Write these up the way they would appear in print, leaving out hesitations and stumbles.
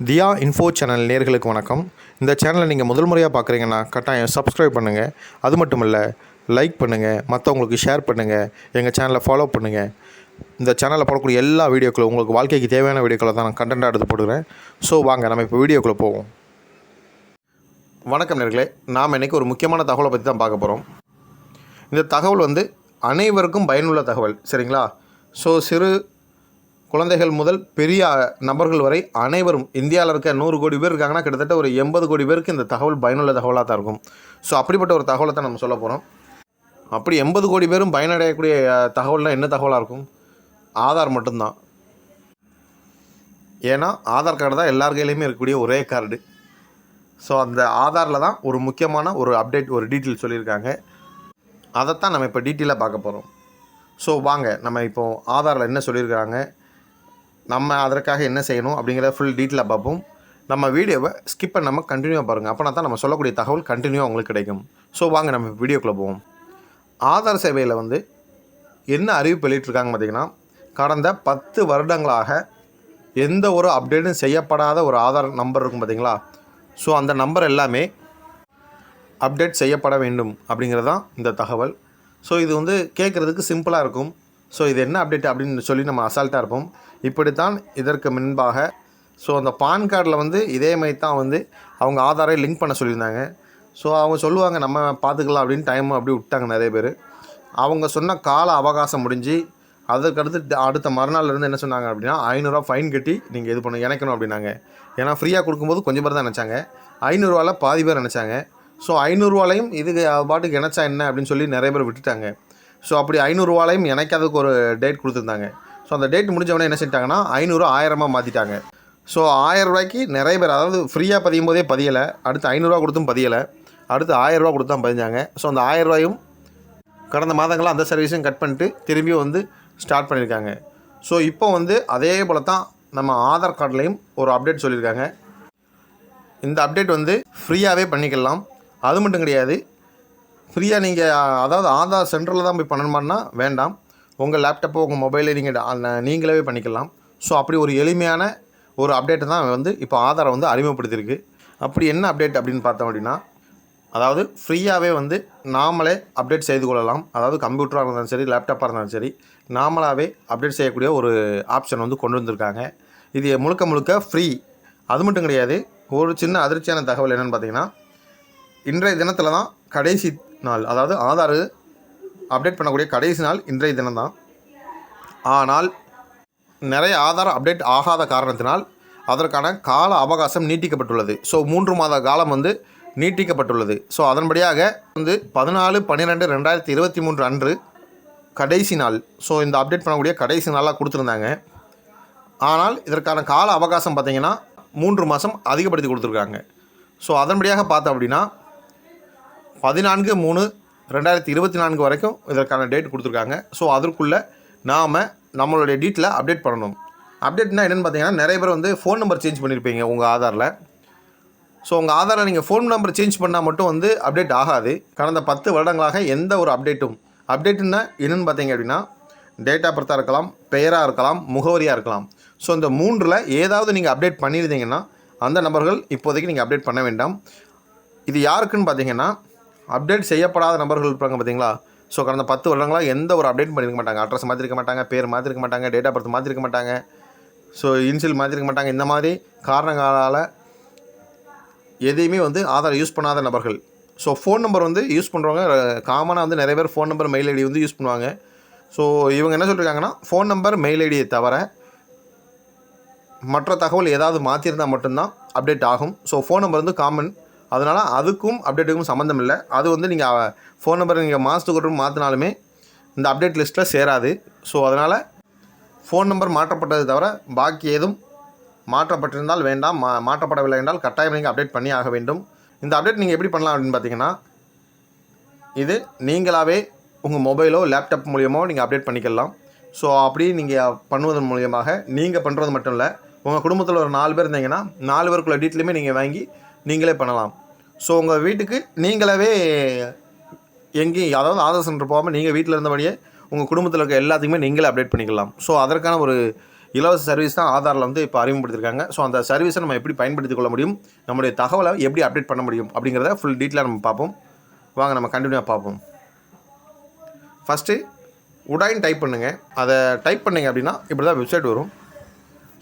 தியா info channel நேயர்களுக்கு வணக்கம். இந்த சேனலை நீங்கள் முதல் முறையாக பார்க்குறீங்கன்னா கட்டாயம் சப்ஸ்கிரைப் பண்ணுங்கள். அது மட்டும் இல்லை, லைக் பண்ணுங்கள், மற்றவங்களுக்கு ஷேர் பண்ணுங்கள், எங்கள் சேனலை ஃபாலோ பண்ணுங்கள். இந்த சேனலில் போடக்கூடிய எல்லா வீடியோக்களும் உங்களுக்கு வாழ்க்கைக்கு தேவையான வீடியோக்களை தான் நான் கண்டென்ட்டாக எடுத்து போடுறேன். ஸோ வாங்க நம்ம இப்போ வீடியோக்குள்ளே போவோம். வணக்கம் நேயர்களே, நாம் இன்றைக்கி ஒரு முக்கியமான தகவலை பற்றி தான் பார்க்க போகிறோம். இந்த தகவல் அனைவருக்கும் பயனுள்ள தகவல், சரிங்களா? ஸோ சிறு குழந்தைகள் முதல் பெரிய நபர்கள் வரை அனைவரும், இந்தியாவில் இருக்க 100 கோடி பேர் இருக்காங்கன்னா கிட்டத்தட்ட ஒரு 80 கோடி பேருக்கு இந்த தகவல் பயனுள்ள தகவலாக தான் இருக்கும். ஸோ அப்படிப்பட்ட ஒரு தகவலை தான் நம்ம சொல்ல போகிறோம். அப்படி 80 கோடி பேரும் பயனடையக்கூடிய தகவல்னால் என்ன தகவலாக இருக்கும்? ஆதார் மட்டும்தான். ஏன்னா ஆதார் கார்டு தான் எல்லார் கையிலையுமே இருக்கக்கூடிய ஒரே கார்டு. ஸோ அந்த ஆதாரில் தான் ஒரு முக்கியமான ஒரு அப்டேட், ஒரு டீட்டெயில் சொல்லியிருக்காங்க. அதைத்தான் நம்ம இப்போ டீட்டெயிலாக பார்க்க போகிறோம். ஸோ வாங்க நம்ம இப்போது ஆதாரில் என்ன சொல்லியிருக்காங்க, நம்ம அதற்காக என்ன செய்யணும் அப்படிங்கிறத ஃபுல் டீட்டெயிலாக பார்ப்போம். நம்ம வீடியோவை ஸ்கிப் பண்ணாமல் கண்டினியூவாக பாருங்கள். அப்போனா தான் நம்ம சொல்லக்கூடிய தகவல் கண்டினியூவாக உங்களுக்கு கிடைக்கும். ஸோ வாங்க நம்ம வீடியோக்குள்ளே போவோம். ஆதார் சேவையில் என்ன அறிவிப்பு வெளியிட்டிருக்காங்க பார்த்திங்கன்னா, கடந்த 10 வருடங்களாக எந்த ஒரு அப்டேட்டும் செய்யப்படாத ஒரு ஆதார் நம்பர் இருக்கும் பார்த்திங்களா? ஸோ அந்த நம்பர் எல்லாமே அப்டேட் செய்யப்பட வேண்டும் அப்படிங்கிறது தான் இந்த தகவல். ஸோ இது கேட்குறதுக்கு சிம்பிளாக இருக்கும். ஸோ இது என்ன அப்டேட் அப்படின்னு சொல்லி நம்ம அசால்ட்டாக இருப்போம். இப்படித்தான் இதற்கு முன்பாக அந்த பான் கார்டில் இதே மாதிரி தான் அவங்க ஆதாரை லிங்க் பண்ண சொல்லியிருந்தாங்க. ஸோ அவங்க சொல்லுவாங்க நம்ம பார்த்துக்கலாம் அப்படின்னு டைம் அப்படி விட்டாங்க நிறைய பேர். அவங்க சொன்ன கால அவகாசம் முடிஞ்சு அதுக்கடுத்து அடுத்த மறுநாள்லேருந்து என்ன சொன்னாங்க அப்படின்னா, 500 ரூபா ஃபைன் கட்டி நீங்கள் இது பண்ண இணைக்கணும் அப்படின்னாங்க. ஏன்னா ஃப்ரீயாக கொடுக்கும்போது கொஞ்சம் பேர் தான் நினச்சாங்க, 500 ரூபாவில் பாதி பேர் நினச்சாங்க. ஸோ 500 ரூபாலையும் இதுக்கு பாட்டுக்கு இணைச்சா என்ன அப்படின்னு சொல்லி நிறைய பேர் விட்டுட்டாங்க. ஸோ அப்படி 500 ரூபாலையும் இணைக்காததுக்கு ஒரு டேட் கொடுத்துருந்தாங்க. ஸோ அந்த டேட் முடிஞ்சவொடனே என்ன செஞ்சிட்டாங்கன்னா 500 1000 மாற்றிட்டாங்க. ஸோ 1000 ரூபாய்க்கு நிறைய பேர், அதாவது ஃப்ரீயாக பதியும் போதே பதியலை, அடுத்து 500 ரூபா கொடுத்தும் பதியலை, அடுத்து 1000 ரூபா கொடுத்து தான் பதிஞ்சாங்க. ஸோ அந்த 1000 ரூபாயும் கடந்த மாதங்களாக அந்த சர்வீஸும் கட் பண்ணிட்டு திரும்பியும் ஸ்டார்ட் பண்ணியிருக்காங்க. ஸோ இப்போ அதே போல் தான் நம்ம ஆதார் கார்டுலேயும் ஒரு அப்டேட் சொல்லியிருக்காங்க. இந்த அப்டேட் ஃப்ரீயாகவே பண்ணிக்கலாம். அது மட்டும் கிடையாது, ஃப்ரீயாக நீங்கள் அதாவது ஆதார் சென்டரில் தான் போய் பண்ணணுமான்னா வேண்டாம், உங்கள் லேப்டாப்போ உங்கள் மொபைலில் நீங்களே பண்ணிக்கலாம். ஸோ அப்படி ஒரு எளிமையான ஒரு அப்டேட்டை தான் இப்போ ஆதாரை அறிமுகப்படுத்தியிருக்கு. அப்படி என்ன அப்டேட் அப்படின்னு பார்த்தோம் அப்படின்னா, அதாவது ஃப்ரீயாகவே நாமளே அப்டேட் செய்து கொள்ளலாம். அதாவது கம்ப்யூட்டராக இருந்தாலும் சரி, லேப்டாப்பாக இருந்தாலும் சரி, நாமளாகவே அப்டேட் செய்யக்கூடிய ஒரு ஆப்ஷன் கொண்டு வந்திருக்காங்க. இது முழுக்க ஃப்ரீ. அது மட்டும் கிடையாது, ஒரு சின்ன அதிர்ச்சியான தகவல் என்னென்னு பார்த்தீங்கன்னா, இன்றைய தினத்தில் தான் கடைசி நாள், அதாவது ஆதார் அப்டேட் பண்ணக்கூடிய கடைசி நாள் இன்றைய தினம் தான். ஆனால் நிறைய ஆதார் அப்டேட் ஆகாத காரணத்தினால் அதற்கான கால அவகாசம் நீட்டிக்கப்பட்டுள்ளது. ஸோ 3 மாத காலம் நீட்டிக்கப்பட்டுள்ளது. ஸோ அதன்படியாக 14/12/2023 அன்று கடைசி நாள். ஸோ இந்த அப்டேட் பண்ணக்கூடிய கடைசி நாளாக கொடுத்துருந்தாங்க. ஆனால் இதற்கான கால அவகாசம் பார்த்திங்கன்னா 3 மாதம் அதிகப்படுத்தி கொடுத்துருக்காங்க. ஸோ அதன்படியாக பார்த்தோம் அப்படின்னா 14/3/2024 வரைக்கும் இதற்கான டேட் கொடுத்துருக்காங்க. ஸோ அதற்குள்ளே நாம் நம்மளுடைய டீட்டெயிலை அப்டேட் பண்ணணும். அப்டேட்னா என்னென்னு பார்த்தீங்கன்னா, நிறைய பேர் ஃபோன் நம்பர் சேஞ்ச் பண்ணியிருப்பீங்க உங்கள் ஆதாரில். ஸோ உங்கள் ஆதாரில் நீங்கள் ஃபோன் நம்பர் சேஞ்ச் பண்ணால் மட்டும் அப்டேட் ஆகாது. கடந்த 10 வருடங்களாக எந்த ஒரு அப்டேட்டுன்னா என்னென்னு பார்த்தீங்க அப்படின்னா, டேட் ஆஃப் பர்த்தாக இருக்கலாம், பெயராக இருக்கலாம், முகவரியாக இருக்கலாம். ஸோ இந்த 3ல் ஏதாவது நீங்கள் அப்டேட் பண்ணியிருந்தீங்கன்னா அந்த நபர்கள் இப்போதைக்கு நீங்கள் அப்டேட் பண்ண வேண்டாம். இது யாருக்குன்னு பார்த்தீங்கன்னா, அப்டேட் செய்யப்படாத நபர்கள் இருப்பாங்க பார்த்தீங்களா? ஸோ கடந்த 10 வருடங்களாக எந்த ஒரு அப்டேட் பண்ணியிருக்க மாட்டாங்க. அட்ரஸ் மாற்றிருக்க மாட்டாங்க, பேர் மாற்றிருக்க மாட்டாங்க, டேட் ஆஃப் பர்த் மாற்றிருக்க மாட்டாங்க, ஸோ இன்சியல் மாற்றிருக்க மாட்டாங்க. இந்த மாதிரி காரணங்களால் எதையுமே ஆதார் யூஸ் பண்ணாத நபர்கள். ஸோ ஃபோன் நம்பர் யூஸ் பண்ணுறவங்க காமனாக நிறைய பேர் phone number, mail ID use பண்ணுவாங்க. ஸோ இவங்க என்ன சொல்லியிருக்காங்கன்னா, ஃபோன் நம்பர், மெயில் ஐடியை தவிர மற்ற தகவல் ஏதாவது மாற்றிருந்தால் மட்டும்தான் அப்டேட் ஆகும். ஸோ ஃபோன் நம்பர் காமன், அதனால் அதுக்கும் அப்டேட்டுக்கும் சம்மந்தம் இல்லை. அது நீங்கள் ஃபோன் நம்பர் நீங்கள் மாதத்துக்கு ஒரு மாற்றினாலுமே இந்த அப்டேட் லிஸ்ட்டில் சேராது. ஸோ அதனால் ஃபோன் நம்பர் மாற்றப்பட்டது தவிர பாக்கி ஏதும் மாற்றப்பட்டிருந்தால் வேண்டாம், மாற்றப்படவில்லை என்றால் கட்டாயம் நீங்கள் அப்டேட் பண்ணி ஆக வேண்டும். இந்த அப்டேட் நீங்கள் எப்படி பண்ணலாம் அப்படின்னு பார்த்தீங்கன்னா, இது நீங்களாகவே உங்கள் மொபைலோ லேப்டாப் மூலியமோ நீங்கள் அப்டேட் பண்ணிக்கலாம். ஸோ அப்படி நீங்கள் பண்ணுவதன் மூலியமாக நீங்கள் பண்ணுறது மட்டும் இல்லை, உங்கள் குடும்பத்தில் ஒரு 4 பேர் இருந்தீங்கன்னா 4 பேருக்குள்ள டீட்டெயிலுமே நீங்கள் வாங்கி நீங்களே பண்ணலாம். ஸோ உங்கள் வீட்டுக்கு நீங்களாவே எங்கேயும், அதாவது ஆதார் சென்டர் போகாமல் நீங்கள் வீட்டில் இருந்தபடியே உங்கள் குடும்பத்தில் இருக்க எல்லாத்துக்குமே நீங்களே அப்டேட் பண்ணிக்கலாம். ஸோ அதற்கான ஒரு இலவச சர்வீஸ் தான் ஆதாரில் வந்து இப்போ அறிமுகப்படுத்திருக்காங்க. ஸோ அந்த சர்வீஸை நம்ம எப்படி பயன்படுத்திக் கொள்ள முடியும், நம்முடைய தகவலை எப்படி அப்டேட் பண்ண முடியும் அப்படிங்கிறத ஃபுல் டீட்டெயிலாக நம்ம பார்ப்போம். வாங்க நம்ம கண்டினியூவாக பார்ப்போம். ஃபஸ்ட்டு உடாயின் டைப் பண்ணுங்கள். அதை டைப் பண்ணிங்க அப்படின்னா இப்படி தான் வெப்சைட் வரும்.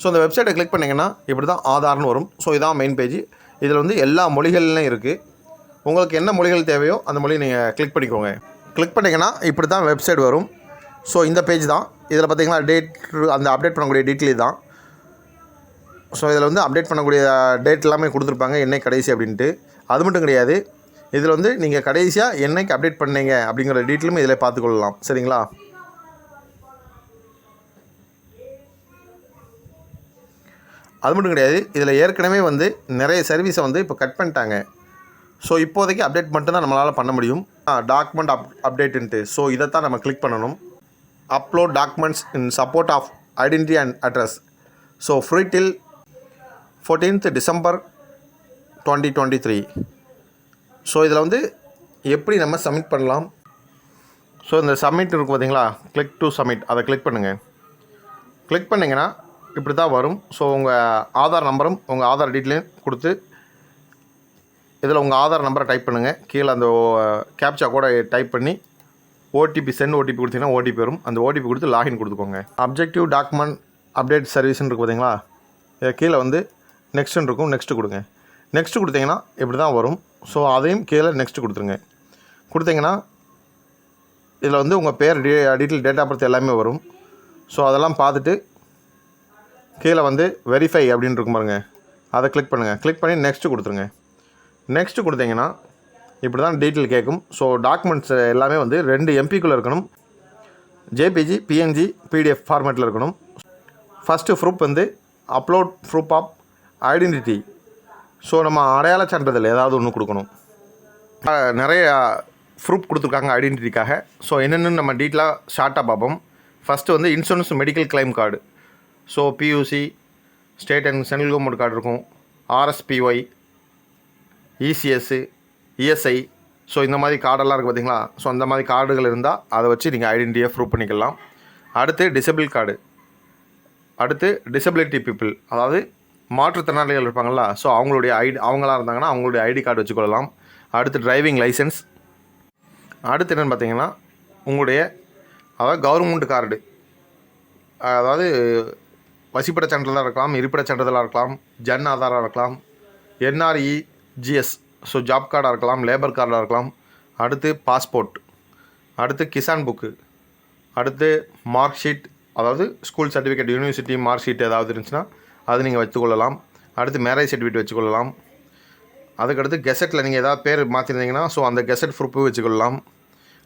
ஸோ அந்த வெப்சைட்டை கிளிக் பண்ணிங்கன்னா இப்படி தான் ஆதார்னு வரும். ஸோ இதான் மெயின் பேஜ். இதில் வந்து எல்லா மொழிகள்லையும் இருக்குது. உங்களுக்கு என்ன மொழிகள் தேவையோ அந்த மொழியை நீங்கள் கிளிக் பண்ணிக்கோங்க. கிளிக் பண்ணிங்கன்னா இப்படி தான் வெப்சைட் வரும். ஸோ இந்த பேஜ் தான். இதில் பார்த்தீங்கன்னா டேட், அந்த அப்டேட் பண்ணக்கூடிய டீட்டெயில் தான். ஸோ இதில் வந்து அப்டேட் பண்ணக்கூடிய டேட் எல்லாமே கொடுத்துருப்பாங்க, என்னைக்கு கடைசி அப்படின்ட்டு. அது மட்டும் கிடையாது, இதில் வந்து நீங்கள் கடைசியாக என்னைக்கு அப்டேட் பண்ணீங்க அப்படிங்கிற டீட்டெயிலும் இதில் பார்த்துக்கொள்ளலாம். சரிங்களா? அது மட்டும் கிடையாது, இதில் ஏற்கனவே வந்து நிறைய சர்வீஸை வந்து இப்போ கட் பண்ணிட்டாங்க. ஸோ இப்போதைக்கு அப்டேட் மட்டும்தான் நம்மளால் பண்ண முடியும். டாக்குமெண்ட் அப்டேட்டுன்ட்டு. ஸோ இதைத்தான் நம்ம கிளிக் பண்ணணும். Upload documents in support of identity and address. So free till 14th December 2023. So இதில் வந்து எப்படி நம்ம சப்மிட் பண்ணலாம். ஸோ இந்த சப்மிட் இருக்குது பார்த்தீங்களா, கிளிக் டு சப்மிட், அதை கிளிக் பண்ணுங்கள். கிளிக் பண்ணிங்கன்னா இப்படி தான் வரும். ஸோ உங்கள் ஆதார் நம்பரும் உங்கள் ஆதார் டீட்டெயிலையும் கொடுத்து இதில் உங்கள் ஆதார் நம்பரை டைப் பண்ணுங்கள். கீழே அந்த கேப்சா கூட டைப் பண்ணி ஓடிபி சென்ட் ஓடிபி கொடுத்தீங்கன்னா ஓடிபி வரும். அந்த ஓடிபி கொடுத்து லாகின் கொடுத்துக்கோங்க. அப்ஜெக்டிவ் டாக்குமெண்ட் அப்டேட் சர்வீஸ்ன்னு இருக்குது பார்த்தீங்களா, கீழே வந்து நெக்ஸ்ட்டுன்னு இருக்கும். நெக்ஸ்ட்டு கொடுங்க. நெக்ஸ்ட்டு கொடுத்தீங்கன்னா இப்படி தான் வரும். ஸோ அதையும் கீழே நெக்ஸ்ட்டு கொடுத்துருங்க. கொடுத்தீங்கன்னா இதில் வந்து உங்கள் பேர், டீட்டெயில், டேட் ஆஃப் பர்த் எல்லாமே வரும். ஸோ அதெல்லாம் பார்த்துட்டு கீழே வந்து வெரிஃபை அப்படின்னு இருக்கும் பாருங்க, அதை கிளிக் பண்ணுங்கள். கிளிக் பண்ணி நெக்ஸ்ட்டு கொடுத்துருங்க. நெக்ஸ்ட்டு கொடுத்தீங்கன்னா இப்படி தான் டீட்டெயில் கேட்கும். ஸோ டாக்குமெண்ட்ஸ் எல்லாமே வந்து 2 MBக்குள்ளே இருக்கணும். ஜேபிஜி, பிஎன்ஜி, பிடிஎஃப் ஃபார்மேட்டில் இருக்கணும். ஃபஸ்ட்டு ப்ரூஃப் வந்து upload proof of identity. So நம்ம அடையாள சான்றிதழ் ஏதாவது ஒன்று கொடுக்கணும். நிறைய ப்ரூஃப் கொடுத்துருக்காங்க ஐடென்டிட்டிக்காக. ஸோ என்னென்னு நம்ம டீட்டெயிலாக ஷார்ட்டாக பார்ப்போம். ஃபஸ்ட்டு வந்து insurance medical claim card. So PUC, state and central government card இருக்கும். RSPY, ECS, ESI. ஸோ இந்த மாதிரி கார்டெல்லாம் இருக்குது பார்த்தீங்களா. ஸோ அந்த மாதிரி கார்டுகள் இருந்தால் அதை வச்சு நீங்கள் ஐடென்டிட்டியை ப்ரூவ் பண்ணிக்கலாம். அடுத்து டிசபிள் கார்டு. அடுத்து டிசபிலிட்டி பீப்புள், அதாவது மாற்றுத்திறனாளிகள் இருப்பாங்களா, ஸோ அவங்களுடைய அவங்களாக இருந்தாங்கன்னா அவங்களுடைய ஐடி கார்டு வச்சுக்கொள்ளலாம். அடுத்து டிரைவிங் லைசன்ஸ். அடுத்து என்னென்னு பார்த்தீங்கன்னா உங்களுடைய அதாவது கவர்மெண்ட் கார்டு, அதாவது வசிப்பிட சான்றிதழாக இருக்கலாம், இருப்பிட சான்றிதழாக இருக்கலாம், ஜன் ஆதாராக இருக்கலாம், NREGS, ஸோ ஜாப் கார்டாக இருக்கலாம், லேபர் கார்டாக இருக்கலாம். அடுத்து பாஸ்போர்ட். அடுத்து கிசான் புக்கு. அடுத்து மார்க் ஷீட், அதாவது school certificate, university mark sheet ஏதாவது இருந்துச்சுன்னா அது நீங்கள் வச்சுக்கொள்ளலாம். அடுத்து மேரேஜ் சர்டிஃபிகேட் வச்சுக்கொள்ளலாம். அதுக்கடுத்து கெசட்டில் நீங்கள் ஏதாவது பேர் மாற்றிருந்தீங்கன்னா ஸோ அந்த கெசட் ப்ரூஃபு வச்சுக்கொள்ளலாம்.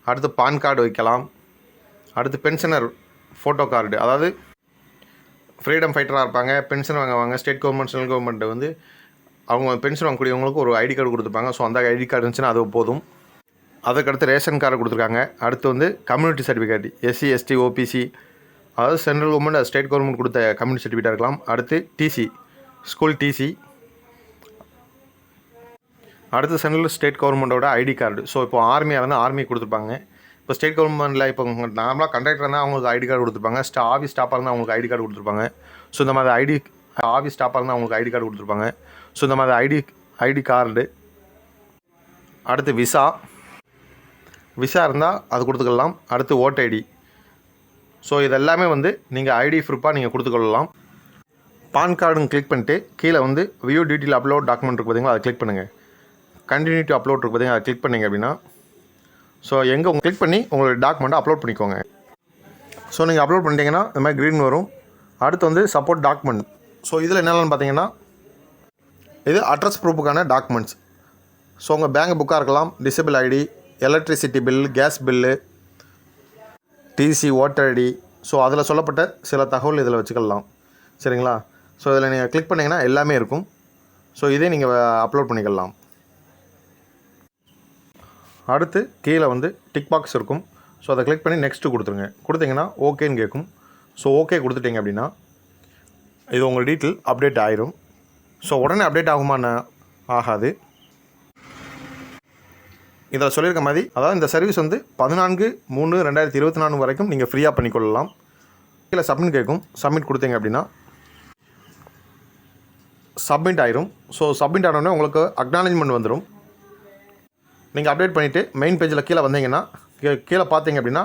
அடுத்து பான் கார்டு வைக்கலாம். அடுத்து பென்ஷனர் ஃபோட்டோ கார்டு, அதாவது ஃப்ரீடம் ஃபைட்டராக இருப்பாங்க, பென்ஷன் வாங்குவாங்க. ஸ்டேட் கவர்மெண்ட், சென்ட்ரல் கவர்மெண்ட் வந்து அவங்க பென்ஷன் வாங்கக்கூடியவங்களுக்கு ஒரு ஐடி கார்டு கொடுத்துருப்பாங்க. ஸோ அந்த ஐடி கார்டு இருந்துச்சுன்னா அது போதும். அதுக்கடுத்து ரேஷன் கார்டு கொடுத்துருக்காங்க. அடுத்து வந்து community certificate, SC, ST, OPC, அதாவது சென்ட்ரல் கவர்மெண்ட், ஸ்டேட் கவர்மெண்ட் கொடுத்த கம்யூனிட்டி சர்டிஃபிகேட்டாக இருக்கலாம். அடுத்து TC, ஸ்கூல் TC. அடுத்து சென்ட்ரல் ஸ்டேட் கவர்மெண்ட்டோட ஐடி கார்டு. ஸோ இப்போ ஆர்மியாக இருந்தால் ஆர்மி கொடுத்துருப்பாங்க. இப்போ ஸ்டேட் கவர்மெண்ட்டில் இப்போ நார்மலாக கண்டக்டர் இருந்தால் அவங்களுக்கு ஐடி கார்டு கொடுத்துருப்பாங்க. ஆஃபீஸ் ஸ்டாஃபாக இருந்தால் அவங்களுக்கு ஐடி கார்டு கொடுத்துருப்பாங்க. ஸோ இந்த மாதிரி ஆஃபீஸ் ஸ்டாஃபாக இருந்தால் அவங்களுக்கு ஐடி கார்டு கொடுத்துருப்பாங்க. ஸோ இந்த மாதிரி ஐடி கார்டு. அடுத்து விசா இருந்தால் அது கொடுத்துக்கலாம். அடுத்து ஓட் ஐடி. ஸோ இதெல்லாமே வந்து நீங்கள் ஐடி ப்ரூஃபாக நீங்கள் கொடுத்துக்கொள்ளலாம். பான் கார்டுன்னு கிளிக் பண்ணிட்டு கீழே வந்து வியூ டீட்டெயில் அப்லோட் டாக்குமெண்ட் இருக்குது பார்த்தீங்களா, அதை கிளிக் பண்ணுங்கள். கண்டினியூ டு அப்லோட் இருக்குது பார்த்தீங்கன்னா, அதை கிளிக் பண்ணிங்க அப்படின்னா ஸோ எங்கே கிளிக் பண்ணி உங்களோட டாக்குமெண்ட்டை அப்லோட் பண்ணிக்கோங்க. ஸோ நீங்கள் அப்லோட் பண்ணிட்டீங்கன்னா இந்த மாதிரி க்ரீன் வரும். அடுத்து வந்து சப்போர்ட் டாக்குமெண்ட். ஸோ இதில் என்னென்னு பார்த்தீங்கன்னா இது அட்ரஸ் ப்ரூஃபுக்கான டாக்குமெண்ட்ஸ். ஸோ உங்கள் பேங்க் புக்காக இருக்கலாம், disable ID, electricity bill, gas bill, TC, voter ID. So அதில் சொல்லப்பட்ட சில தகவல் இதில் வச்சுக்கலாம். சரிங்களா? ஸோ இதில் நீங்கள் கிளிக் பண்ணிங்கன்னா எல்லாமே இருக்கும். ஸோ இதே நீங்கள் அப்லோட் பண்ணிக்கலாம். அடுத்து கீழே வந்து டிக் பாக்ஸ் இருக்கும். ஸோ அதை கிளிக் பண்ணி நெக்ஸ்ட்டு கொடுத்துருங்க. கொடுத்தீங்கன்னா ஓகேன்னு கேட்கும். ஸோ ஓகே கொடுத்துட்டிங்க அப்படின்னா இது உங்கள் டீட்டெயில் அப்டேட் ஆயிரும். ஸோ உடனே அப்டேட் ஆகுமான்னு ஆகாது. இதில் சொல்லியிருக்க மாதிரி, அதாவது இந்த சர்வீஸ் வந்து 14/3/2024 வரைக்கும் நீங்கள் ஃப்ரீயாக பண்ணிக்கொள்ளலாம். கீழே சப்மிட் கேட்கும். சப்மிட் கொடுத்தீங்க அப்படின்னா சப்மிட் ஆயிரும். ஸோ சப்மிட் ஆனோடனே உங்களுக்கு அக்னாலஜ்மெண்ட் வந்துடும். நீங்கள் அப்டேட் பண்ணிவிட்டு மெயின் பேஜில் கீழே வந்தீங்கன்னா கீழே பார்த்தீங்க அப்படின்னா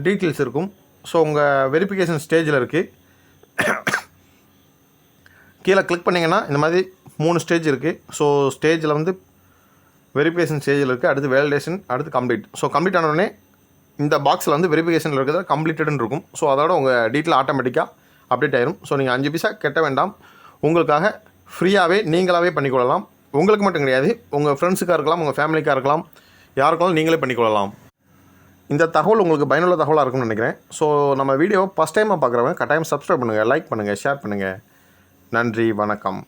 டீட்டெயில்ஸ் இருக்கும். ஸோ உங்கள் வெரிஃபிகேஷன் ஸ்டேஜில் இருக்குது. கீழே கிளிக் பண்ணிங்கன்னா இந்த மாதிரி 3 ஸ்டேஜ் இருக்குது. ஸோ ஸ்டேஜில் வந்து வெரிஃபிகேஷன் ஸ்டேஜில் இருக்குது, அடுத்து வேலிடேஷன், அடுத்து கம்ப்ளீட். ஸோ கம்ப்ளீட் ஆனோடனே இந்த பாக்ஸில் வந்து வெரிஃபிகேஷனில் இருக்கிறது கம்ப்ளீட்டட்னு இருக்கும். ஸோ அதோட உங்கள் டீட்டெயில் ஆட்டோமேட்டிக்காக அப்டேட் ஆயிரும். ஸோ நீங்கள் 5 பைசா கட்ட வேண்டாம். உங்களுக்காக ஃப்ரீயாகவே நீங்களாகவே பண்ணிக்கொள்ளலாம். உங்களுக்கு மட்டும் கிடையாது, உங்கள் ஃப்ரெண்ட்ஸுக்காக இருக்கலாம், உங்கள் ஃபேமிலிக்காக இருக்கலாம், யாருக்காலும் நீங்களே பண்ணிக்கொள்ளலாம். இந்த தகவல் உங்களுக்கு பயனுள்ள தகவலாக இருக்கும்னு நினைக்கிறேன். ஸோ நம்ம வீடியோ ஃபஸ்ட் டைமாக பார்க்குறவங்க கட்டாயம் சப்ஸ்கிரைப் பண்ணுங்கள், லைக் பண்ணுங்கள், ஷேர் பண்ணுங்கள். நன்றி, வணக்கம்.